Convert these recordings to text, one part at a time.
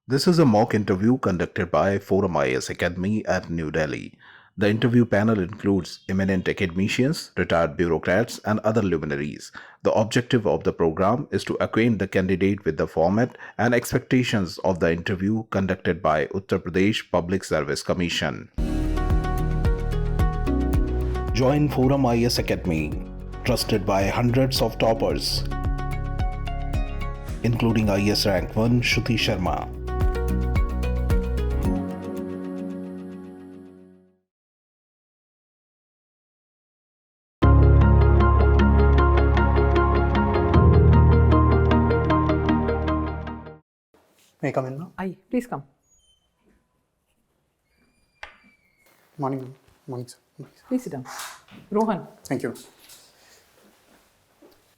This is a mock interview conducted by ForumIAS Academy at New Delhi. The interview panel includes eminent academicians, retired bureaucrats, and other luminaries. The objective of the program is to acquaint the candidate with the format and expectations of the interview conducted by Uttar Pradesh Public Service Commission. Join ForumIAS Academy, trusted by hundreds of toppers, including IAS Rank 1 Shruti Sharma. May I come in now? Aye, please come. Morning, ma'am. Morning, sir. Please sit down. Rohan, Thank you.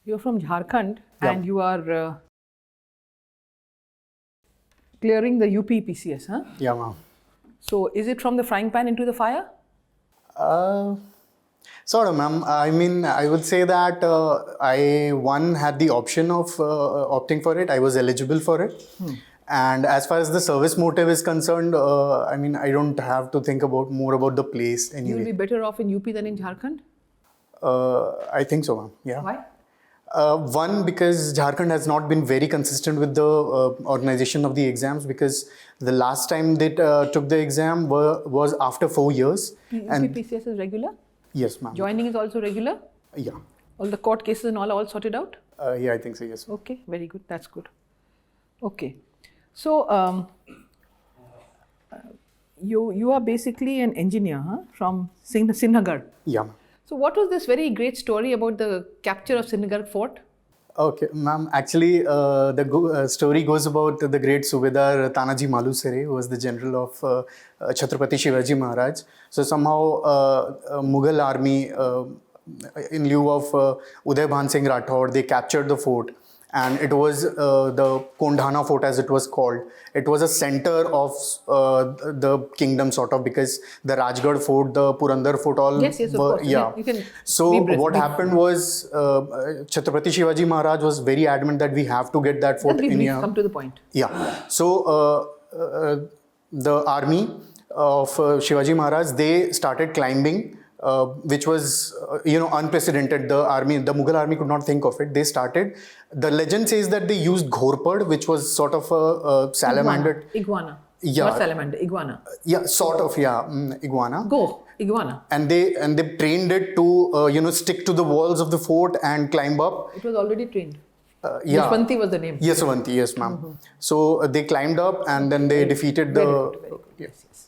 you're from Jharkhand Yeah. and you are clearing the UPPSC, huh? Yeah, ma'am. So is it from the frying pan into the fire? Sort of, ma'am. I mean, I would say that I had the option of opting for it. I was eligible for it. And as far as the service motive is concerned, I mean, I don't have to think more about the place You'll anyway. be better off in UP than in Jharkhand? I think so, ma'am. Yeah. Why? One, because Jharkhand has not been very consistent with the organization of the exams, because the last time they took the exam was after 4 years. And UPPSC is regular? yes, ma'am. Joining is also regular? Yeah. All the court cases and all sorted out? Yeah, I think so, yes. Okay, very good. That's good. Okay. So, you are basically an engineer, huh? From Sinhagarh. Yeah, ma'am. So what was this very great story about the capture of Sinhagarh fort? Okay, ma'am. Actually, the story goes about the great Subedar Tanaji Malusere, who was the general of Chhatrapati Shivaji Maharaj. So somehow, Mughal army, in lieu of Uday Bhan Singh Rathod, they captured the fort. And it was the Kondhana fort, as it was called. It was a center of the kingdom, sort of, because the Rajgarh fort, the Purandar fort, all Yes, of were, course. yeah. You can So be brief, what brief. happened was, Chhatrapati Shivaji Maharaj was very adamant that we have to get that fort Just be in brief, here. come to the point. Yeah. So the army of Shivaji Maharaj, they started climbing, which was unprecedented. The Mughal army could not think of it. They started. The legend says that they used ghorpad, which was sort of a salamander. Iguana. Yeah. Not salamander, iguana. Yeah, sort of. Yeah, iguana. Go, iguana. And they trained it to stick to the walls of the fort and climb up. It was already trained. Yeah. Yashwanti was the name. Yashwanti, yes, ma'am. So they climbed up and then they defeated the. Very good, very good. Yeah. Yes.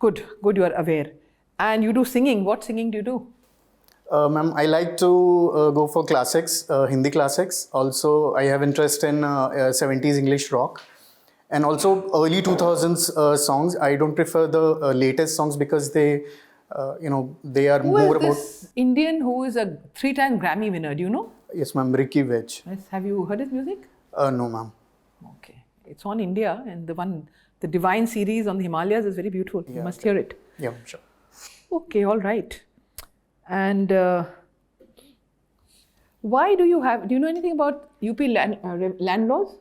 Good, you are aware. And you do singing. What singing do you do? Ma'am, I like to go for classics, Hindi classics. Also, I have interest in 70s English rock. And also early 2000s songs. I don't prefer the latest songs because they are Who more is this Indian who is a 3-time Grammy winner? Do you know? Yes, ma'am, Ricky Veg. Yes. Have you heard his music? No, ma'am. Okay. It's on India, and the Divine series on the Himalayas is very beautiful. You must hear it. Yeah, sure. Okay, all right. And why do you know anything about UP land laws?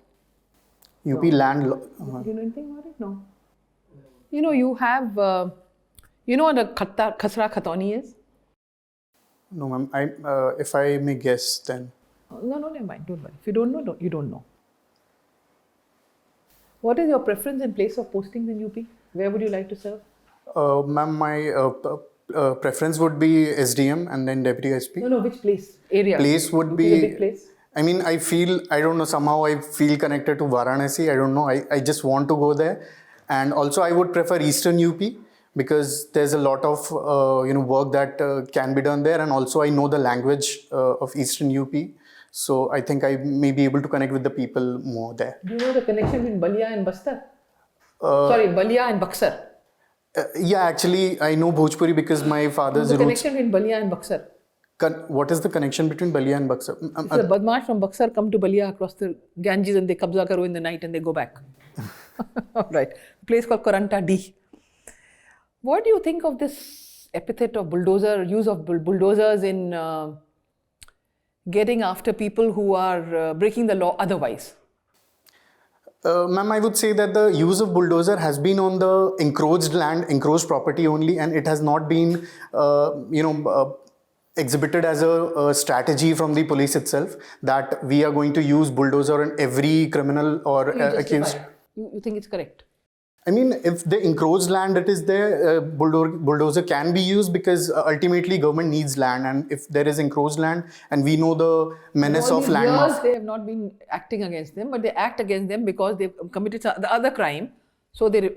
UP land. Do you know anything about it? No. You have, what a khasra khatoni is? No, ma'am. If I may guess, then. No, never mind. Don't worry. If you don't know, you don't know. What is your preference in place of postings in UP? Where would you like to serve? Ma'am, my preference would be SDM and then Deputy SP. No, which place? Area? Place would UP be. is a big place. I mean, I don't know, somehow I feel connected to Varanasi. I don't know. I just want to go there. And also I would prefer Eastern UP because there's a lot of, work that can be done there. And also I know the language of Eastern UP. So I think I may be able to connect with the people more there. Do you know the connection between Balia and Bastar? Balia and Buxar. Yeah, actually, I know Bhojpuri because my father's The roots. connection between Balia and Buxar. What is the connection between Balia and Buxar? The Badmash from Buxar come to Balia across the Ganges and they kabza karo in the night and they go back. All right. A place called Koranta D. What do you think of this epithet of use of bulldozers in getting after people who are breaking the law otherwise? Ma'am, I would say that the use of bulldozer has been on the encroached land, encroached property only, and it has not been, exhibited as a strategy from the police itself that we are going to use bulldozer on every criminal or You justify accused. it. You think it's correct? I mean, if the encroached land that is there, bulldozer can be used because ultimately government needs land, and if there is encroached land, and we know the menace All of these land years, mafia. they have not been acting against them, but they act against them because they've committed the other crime, so they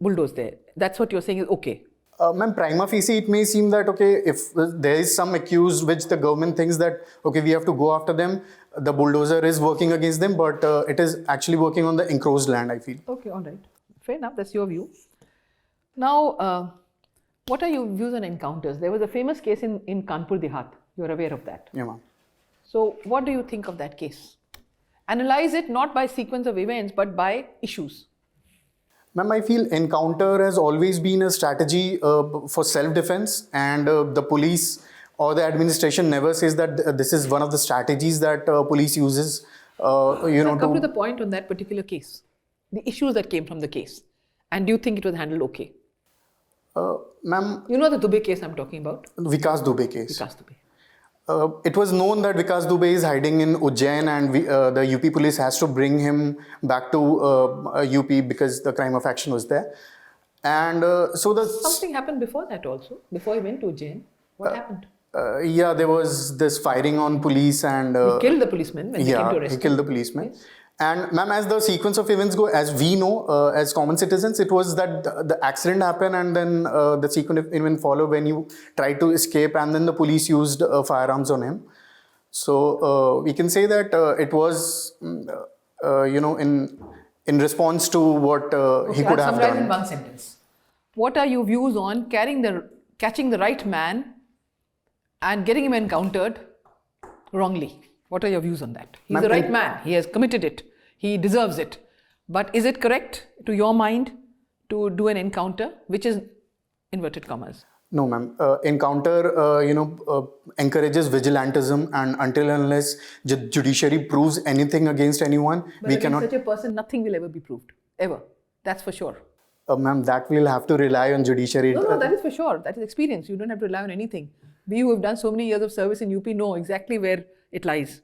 bulldoze there. That's what you're saying is okay. Ma'am, prima facie, it may seem that, okay, if there is some accused which the government thinks that, okay, we have to go after them, the bulldozer is working against them, but it is actually working on the encroached land, I feel. Okay, all right. Fair enough, that's your view. Now, what are your views on encounters? There was a famous case in Kanpur Dehat. You're aware of that. Yeah, ma'am. So, what do you think of that case? Analyze it not by sequence of events, but by issues. Ma'am, I feel encounter has always been a strategy for self-defense, and the police or the administration never says that this is one of the strategies that police uses. Come to the point on that particular case. The issues that came from the case. And do you think it was handled okay? Ma'am, You know the Dubey case I'm talking about? Vikas Dubey case. Vikas Dubey. It was known that Vikas Dubey is hiding in Ujjain, and the UP police has to bring him back to UP because the crime of action was there. And Something happened before that also, before he went to Ujjain. What happened? yeah, there was this firing on police, and He killed the policeman when they came to arrest he him. killed the policeman. Yes. And ma'am, as the sequence of events go, as we know, as common citizens, it was that the accident happened, and then the sequence of events follow when you tried to escape, and then the police used firearms on him. So we can say that it was, in response to what he could have summarize done. in one sentence. What are your views on catching the right man and getting him encountered wrongly? What are your views on that? He's the right man. He has committed it. He deserves it. But is it correct to your mind to do an encounter, which is inverted commas? No, ma'am. Encounter, encourages vigilantism, and until and unless judiciary proves anything against anyone, But we against cannot. such a person, nothing will ever be proved. Ever. That's for sure. Ma'am, that we'll have to rely on judiciary. No, that is for sure. That is experience. You don't have to rely on anything. We who have done so many years of service in UP know exactly where it lies.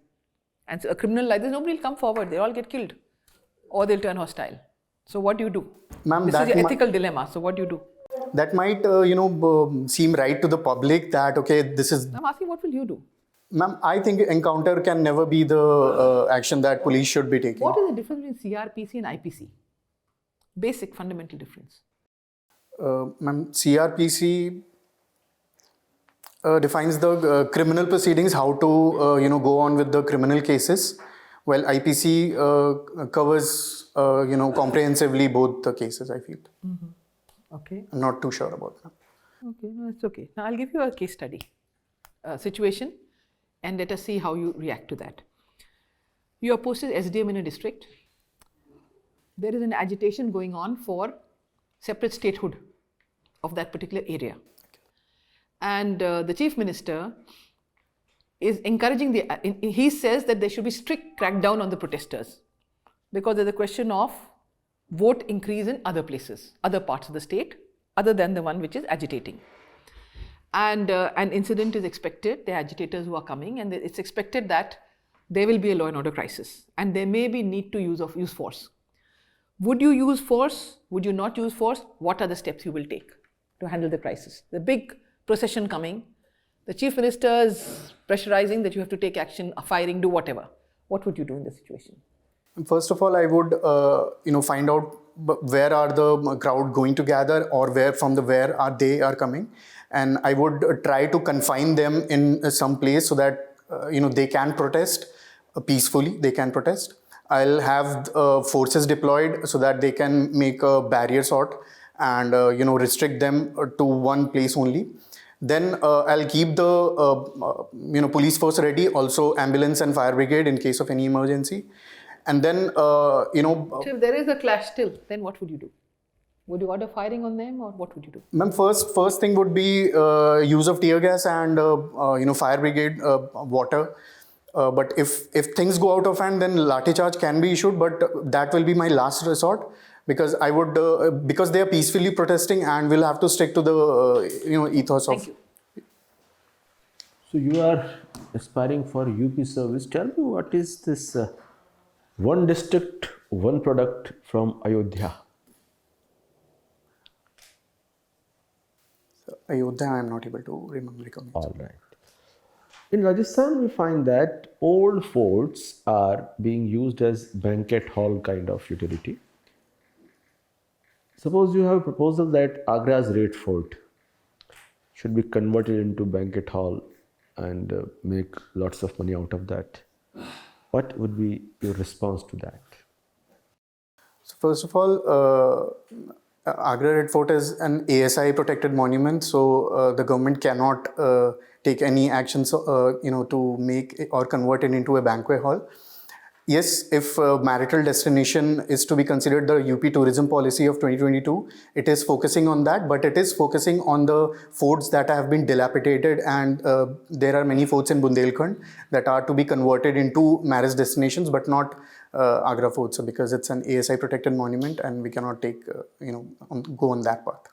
And so a criminal like this, nobody will come forward. They all get killed. Or they'll turn hostile. So what do you do? Ma'am, This is your ethical dilemma. So what do you do? That might, seem right to the public that, okay, this is. I'm asking, what will you do? Ma'am, I think encounter can never be the action that police should be taking. What is the difference between CRPC and IPC? Basic fundamental difference. Ma'am, CRPC defines the criminal proceedings, how to go on with the criminal cases, while IPC covers comprehensively both the cases, I feel. Mm-hmm. Okay. I'm not too sure about that. Okay, no, it's okay. Now I'll give you a case study situation, and let us see how you react to that. You are posted SDM in a district. There is an agitation going on for separate statehood of that particular area. And the chief minister is encouraging he says that there should be strict crackdown on the protesters because there's a question of vote increase in other places, other parts of the state, other than the one which is agitating. And an incident is expected, the agitators who are coming, and it's expected that there will be a law and order crisis and there may be need to use force. Would you use force? Would you not use force? What are the steps you will take to handle the crisis? The big procession coming, the chief minister is pressurizing that you have to take action, firing, do whatever. What would you do in this situation? First of all, I would find out where are the crowd going to gather, or where are they coming, and I would try to confine them in some place so that they can protest peacefully. They can protest. I'll have forces deployed so that they can make a barrier sort and restrict them to one place only. Then I'll keep the police force ready, also ambulance and fire brigade in case of any emergency. And then So if there is a clash still, then what would you do? Would you order firing on them, or what would you do? Ma'am, first thing would be use of tear gas and fire brigade water. But if things go out of hand, then lathi charge can be issued, but that will be my last resort, because I would because they are peacefully protesting, and we'll have to stick to the ethos Thank of. you. So you are aspiring for UP service. Tell me, what is this one district, one product from Ayodhya? Ayodhya, I'm not able to recognize. All right. In Rajasthan, we find that old forts are being used as banquet hall kind of utility. Suppose you have a proposal that Agra's Red Fort should be converted into banquet hall and make lots of money out of that. What would be your response to that? So first of all, Agra Red Fort is an ASI protected monument, so the government cannot take any actions, to make or convert it into a banquet hall. Yes, if marital destination is to be considered, the UP tourism policy of 2022, it is focusing on that, but it is focusing on the forts that have been dilapidated, and there are many forts in Bundelkhand that are to be converted into marriage destinations, but not Agra Fort, so because it's an ASI protected monument and we cannot take, go on that path.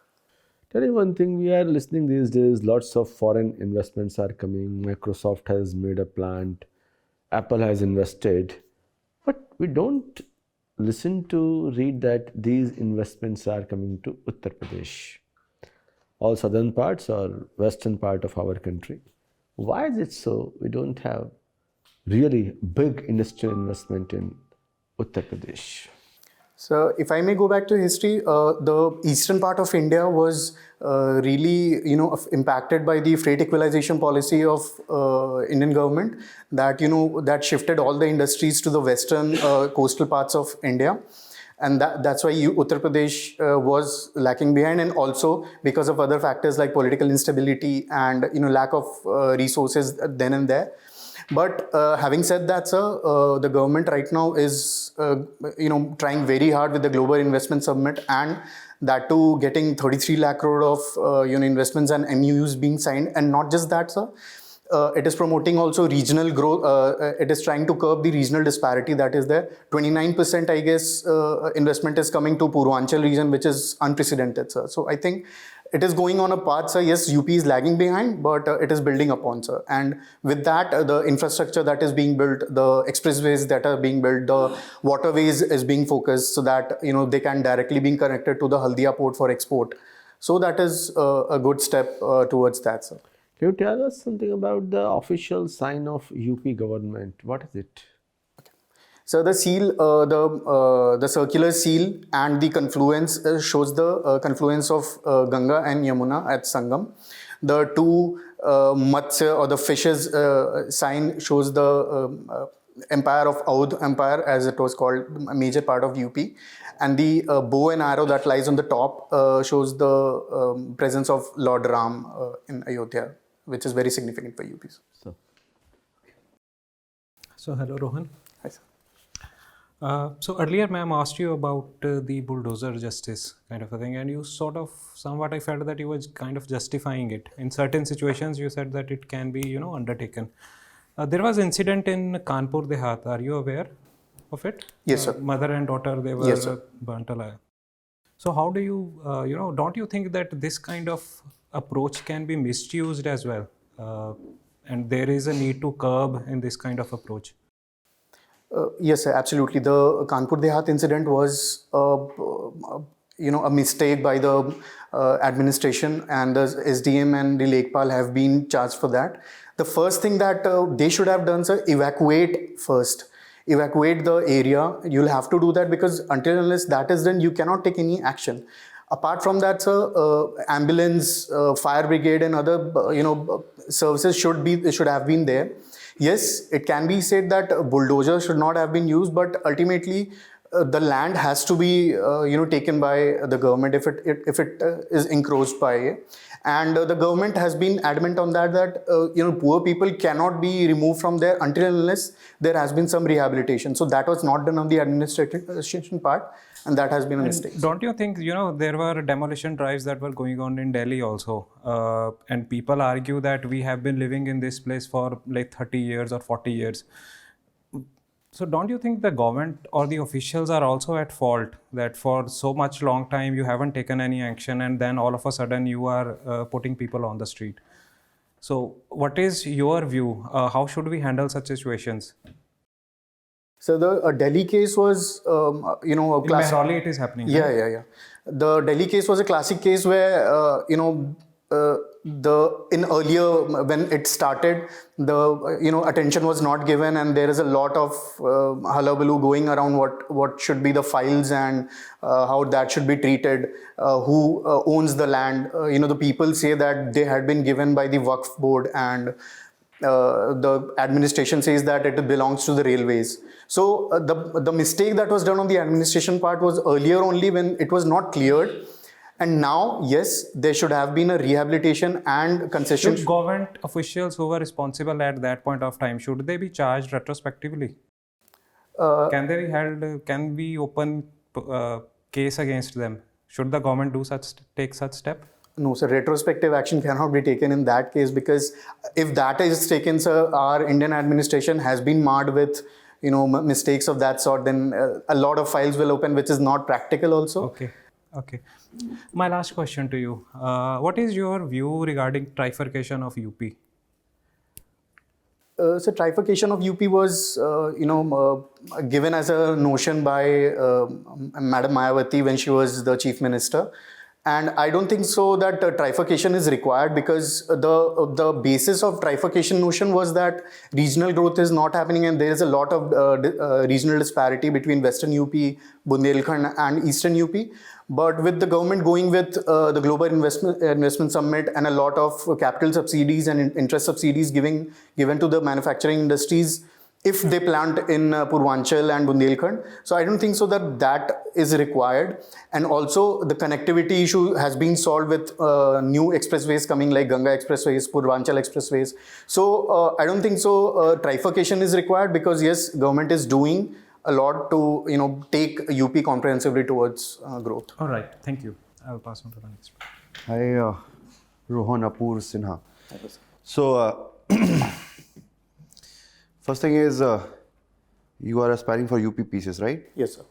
Tell me one thing, we are listening these days, lots of foreign investments are coming. Microsoft has made a plant, Apple has invested. But we don't listen to read that these investments are coming to Uttar Pradesh, all southern parts or western part of our country. Why is it so? We don't have really big industrial investment in Uttar Pradesh. So, if I may go back to history, the eastern part of India was really, impacted by the freight equalization policy of Indian government, that that shifted all the industries to the western coastal parts of India, and that's why Uttar Pradesh was lacking behind, and also because of other factors like political instability and lack of resources then and there. But having said that, sir, the government right now is, trying very hard with the Global Investment Summit, and that too getting 33 lakh crore of, investments and MUUs being signed. And not just that, sir, it is promoting also regional growth. It is trying to curb the regional disparity that is there. 29%, I guess, investment is coming to Purvanchal region, which is unprecedented, sir. So I think it is going on a path, sir. Yes, UP is lagging behind, but it is building upon, sir. And with that, the infrastructure that is being built, the expressways that are being built, the waterways is being focused so that, they can directly be connected to the Haldia port for export. So that is a good step towards that, sir. Can you tell us something about the official sign of UP government? What is it? So the seal, the circular seal and the confluence shows the confluence of Ganga and Yamuna at Sangam. The two Matsya or the fishes sign shows the empire of Audh Empire, as it was called, a major part of UP. And the bow and arrow that lies on the top shows the presence of Lord Ram in Ayodhya, which is very significant for UP. So hello, Rohan. Hi, sir. So earlier, ma'am asked you about the bulldozer justice kind of a thing, and you sort of, somewhat I felt that you were kind of justifying it. In certain situations, you said that it can be, undertaken. There was incident in Kanpur Dehat. Are you aware of it? Yes, sir. Mother and daughter, they were Yes, sir. burnt alive. So how do you, don't you think that this kind of approach can be misused as well? And there is a need to curb in this kind of approach. Yes, sir, absolutely. The Kanpur Dehat incident was, a mistake by the administration, and the SDM and the Lekpal have been charged for that. The first thing that they should have done, sir, evacuate first. Evacuate the area. You'll have to do that, because until unless that is done, you cannot take any action. Apart from that, sir, ambulance, fire brigade, and other services should have been there. Yes, it can be said that bulldozer should not have been used, but ultimately the land has to be taken by the government if it is encroached by it. And the government has been adamant on that poor people cannot be removed from there until and unless there has been some rehabilitation. So that was not done on the administration part. and that has been a mistake. Don't you think, there were demolition drives that were going on in Delhi also? And people argue that we have been living in this place for like 30 years or 40 years. So don't you think the government or the officials are also at fault that for so much long time you haven't taken any action and then all of a sudden you are putting people on the street? So what is your view? How should we handle such situations? So the Delhi case was, a In classic. Mehrauli it is happening. Yeah, right? yeah. The Delhi case was a classic case where, in earlier, when it started, the, attention was not given, and there is a lot of hullabaloo going around what should be the files and how that should be treated, who owns the land. The people say that they had been given by the Waqf board, and the administration says that it belongs to the railways. So the mistake that was done on the administration part was earlier only, when it was not cleared. And now, yes, there should have been a rehabilitation and concession. Should government officials who were responsible at that point of time, should they be charged retrospectively? Can they be held? Can we open case against them? Should the government take such step? No, sir, retrospective action cannot be taken in that case, because if that is taken, sir, our Indian administration has been marred with, mistakes of that sort, then a lot of files will open, which is not practical also. Okay. My last question to you. What is your view regarding trifurcation of UP? So trifurcation of UP was, given as a notion by Madam Mayawati when she was the chief minister. And I don't think so that trifurcation is required, because the basis of trifurcation notion was that regional growth is not happening, and there is a lot of regional disparity between Western UP, Bundelkhand and Eastern UP. But with the government going with the Global Investment Summit and a lot of capital subsidies and interest subsidies given to the manufacturing industries, if they plant in Purvanchal and Bundelkhand. So I don't think so that is required. And also the connectivity issue has been solved with new expressways coming, like Ganga Expressways, Purvanchal Expressways. So I don't think so trifurcation is required, because yes, government is doing a lot to take UP comprehensively towards growth. All right, thank you. I'll pass on to the next one. Hi, Rohan Apurv Sinha. So, first thing is, you are aspiring for UPPSC, right? Yes, sir.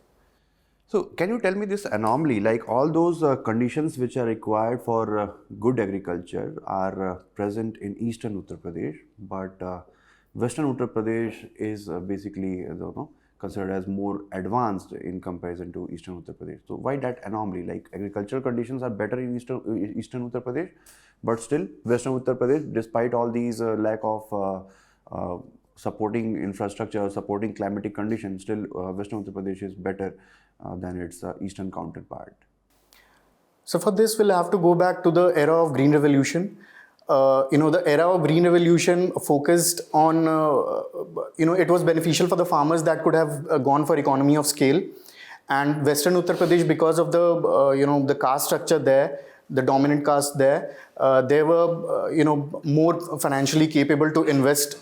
So, can you tell me this anomaly, like all those conditions which are required for good agriculture are present in Eastern Uttar Pradesh, but Western Uttar Pradesh is basically, considered as more advanced in comparison to Eastern Uttar Pradesh. So, why that anomaly? Like agricultural conditions are better in Eastern Uttar Pradesh, but still Western Uttar Pradesh, despite all these lack of supporting infrastructure, supporting climatic conditions, still Western Uttar Pradesh is better than its eastern counterpart. So for this, we'll have to go back to the era of Green Revolution. The era of Green Revolution focused on, it was beneficial for the farmers that could have gone for economy of scale. And Western Uttar Pradesh, because of the, the caste structure there, the dominant caste there, they were, more financially capable to invest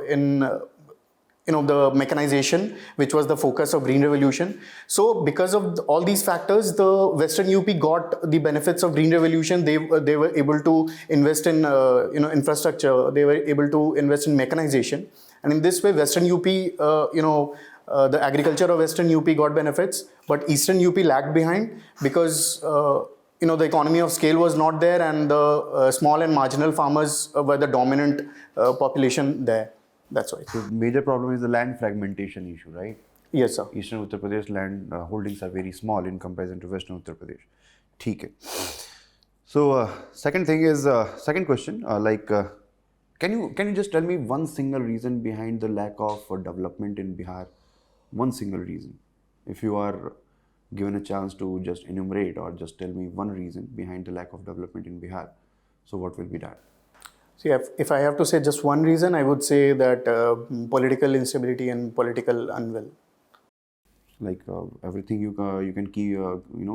in, the mechanization, which was the focus of Green Revolution. So because of all these factors, the Western UP got the benefits of Green Revolution. They were able to invest in, infrastructure. They were able to invest in mechanization. And in this way, Western UP, the agriculture of Western UP got benefits, but Eastern UP lagged behind because, the economy of scale was not there, and the small and marginal farmers were the dominant population there. That's why. So, major problem is the land fragmentation issue, right? Yes, sir. Eastern Uttar Pradesh land holdings are very small in comparison to Western Uttar Pradesh. ठीक है. So, second thing is, second question, can you just tell me one single reason behind the lack of development in Bihar? One single reason. If you are given a chance to just enumerate or just tell me one reason behind the lack of development in Bihar, so what will be that? See, if I have to say just one reason, I would say that political instability and political unwell. Like everything you can keep,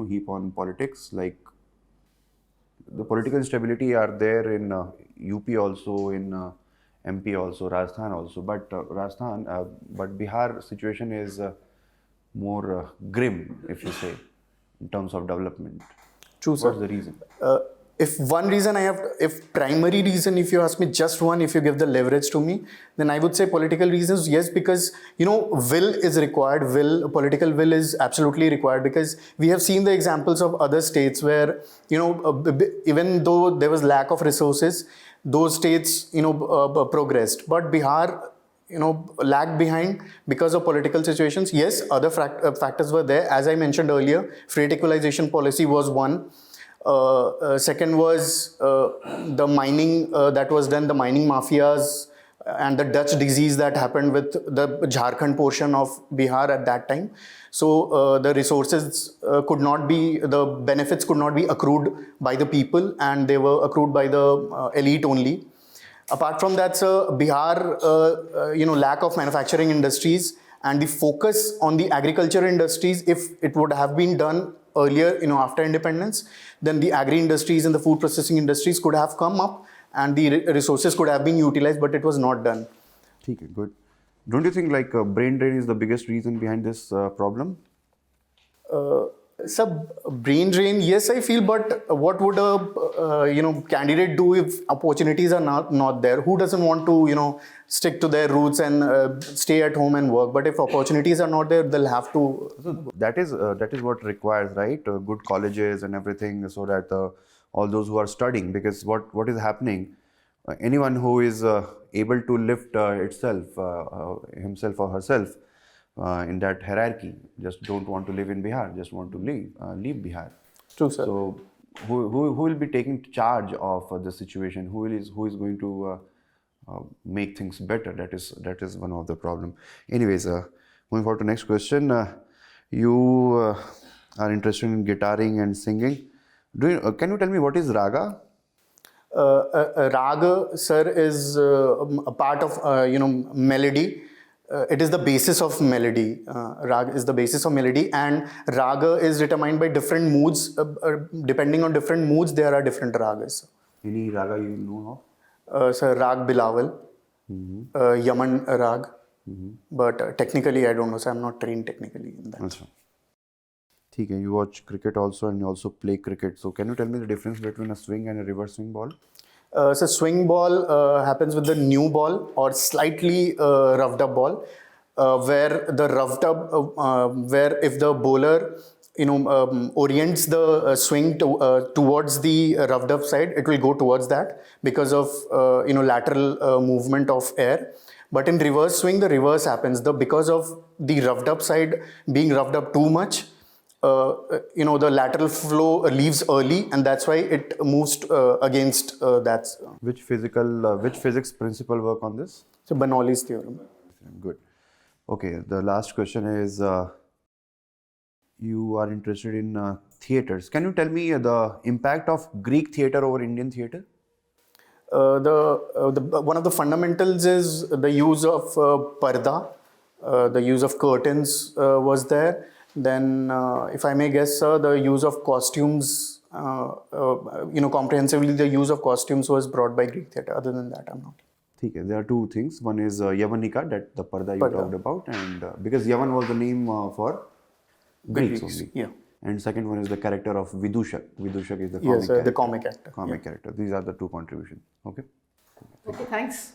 heap on politics. Like the political instability are there in UP also, in MP also, Rajasthan also. But but Bihar situation is more grim, if you say, in terms of development? True, sir. What's the reason? If one reason if primary reason, if you ask me just one, if you give the leverage to me, then I would say political reasons. Yes, because, will is required. Political will is absolutely required, because we have seen the examples of other states where, even though there was lack of resources, those states, progressed. But Bihar, lagged behind because of political situations. Yes, other factors were there. As I mentioned earlier, freight equalization policy was one. Second was the mining that was done, the mining mafias and the Dutch disease that happened with the Jharkhand portion of Bihar at that time. So the resources the benefits could not be accrued by the people, and they were accrued by the elite only. Apart from that, sir, Bihar, lack of manufacturing industries and the focus on the agriculture industries, if it would have been done earlier, after independence, then the agri industries and the food processing industries could have come up and the resources could have been utilized, but it was not done. Okay, good. Don't you think brain drain is the biggest reason behind this problem? So brain drain, yes, I feel, but what would a candidate do if opportunities are not there? Who doesn't want to stick to their roots and stay at home and work? But if opportunities are not there, they'll have to. So that is what requires, right? Good colleges and everything, so that all those who are studying, because what is happening, anyone who is able to lift himself or herself in that hierarchy, just don't want to live in Bihar, just want to leave Bihar. True, sir. So who will be taking charge of the situation? Who is going to make things better? That is one of the problem. Anyways, moving forward to next question. You are interested in guitaring and singing. Can you tell me what is raga? Raga, sir, is a part of melody. It is the basis of melody. Raga is the basis of melody, and raga is determined by different moods. Depending on different moods, there are different ragas. Any raga you know of? Sir, Rag Bilawal, Yaman Rag. But technically, I don't know. So I'm not trained technically in that. Also. Okay, you watch cricket also, and you also play cricket. So can you tell me the difference between a swing and a reverse swing ball? So swing ball happens with the new ball or slightly roughed up ball, where the roughed up, where if the bowler orients the swing towards the roughed up side, it will go towards that because of lateral movement of air. But in reverse swing, the reverse happens. Because of the roughed up side being roughed up too much, the lateral flow leaves early, and that's why it moves against that. Which physics principle work on this? So Bernoulli's theorem. Good. Okay, the last question is, you are interested in theatres. Can you tell me the impact of Greek theatre over Indian theatre? One of the fundamentals is the use of parda, the use of curtains was there. Then, if I may guess, sir, the use of costumes, comprehensively, the use of costumes was brought by Greek theatre. Other than that, I'm not. Okay, there are two things. One is Yavanika, that the parda you talked about, and because Yavan was the name for Greeks only. Yeah. And second one is the character of Vidushak. Vidushak is the comic Yes, character. the comic actor. Comic character. These are the two contributions. Okay. Okay, thanks.